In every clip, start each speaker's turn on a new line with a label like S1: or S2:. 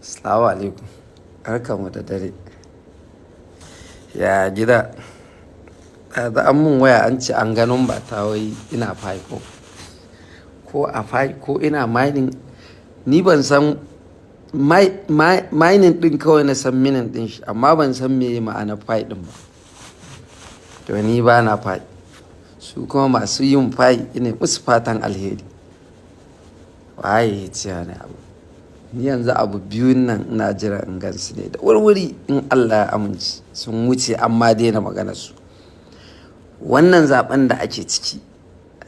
S1: Assalamu alaikum. Barkanmu da dare. Ya gida. Da an mun waya an ce an ganin ba ta wai ina fai ko a fai ko ina mining. Ni ban san mining din kawai na san minin din shi amma ban san me ma'ana fai din ba. To ni ba na fai. Su kuma masu yin fai ina musu fatan alheri. Waye ya ce ne abu. Ni yanzu abu biyun nan ina jira in gansu ne da wurwuri in Allah ya amince sun wuce amma daina magana su. Wannan zaben da ake ciki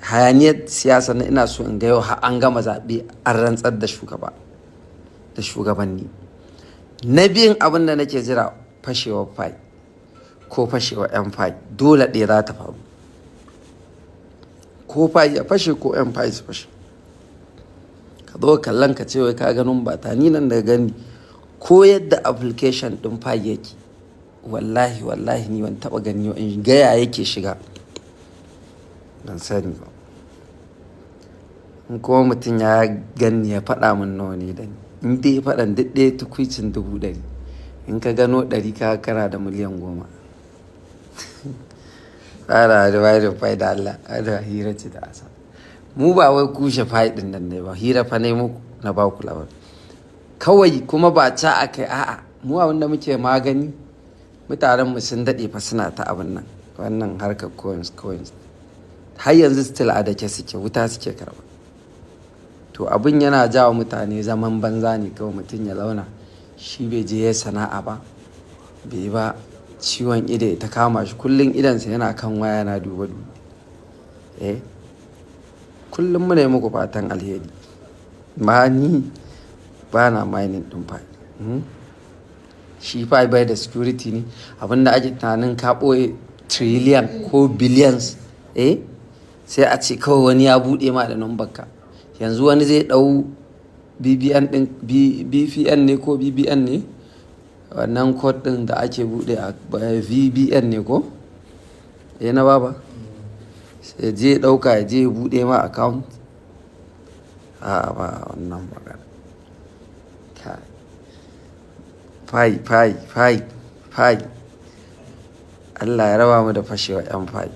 S1: hayaniyar siyasa na ina so in ga yau an gama zaɓe an rantsar da shugabanni. Na biyun abin da nake jira fashewar fai ko fashewar yan fai dole ɗaya za ta faru. Ko fai ya fashe ko yan fai su fashe. Ka zo kallon ka ce wai ka ganin ba ta ni nan da gani ko yadda application ɗin fai yake wallahi ni ban taɓa gani in gaya yake shiga ban sani ba. In kuma mutum ya gani ya faɗa min nawa ne da ni in dai faɗan duk ɗaya tukwicin 100,000 in ka gano 100 ka kara da miliyan 10. Fara da wayar fai da Allah da hira ce da asa. Mu ba wai kushe fai ɗin nan ne ba hira fa ne muku na ba ku labari. Kawai kuma ba ca akai a'a mu abin da muke magani mutanenmu sun daɗe fa suna ta abin nan wannan harkar coins har yanzu still a dake suke wuta suke karɓa. To abin yana jawo mutane zaman banza ne kawai mutum ya zauna shi bai je ya sana'a ba bai ba ciwon ido ta kama shi kullum idansa yana kan waya na duba kullum muna yi muku fatan alheri ma ni ba na mining ɗin fa shi fa bai da security ne abinda ake tunanin ka ɓoye trillion ko billions sai a ce kawai wani ya buɗe ma da number ka yanzu wani zai ɗau BVN ne ko BBN ne wannan code ɗin da ake buɗe a VBN ne ko na baba sai je ɗauka ya je buɗe ma account a ba wannan magana fai Allah ya raba mu da fashewa yan fai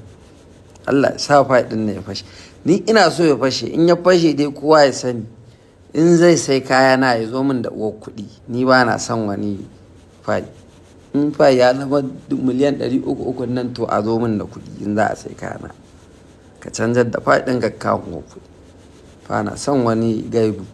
S1: Allah ya sa fai din ne ya fashe ni ina so ya fashe in ya fashe dai kowa ya sani in zai sai kaya na ya zo min da uwar kuɗi ni ba na son wani fai in fai ya zama miliyan 300 nan to a zo min da kuɗi in za a sai kaya na ka canjar da fai ɗin ka kawo kuɗi ba na son wani gaibu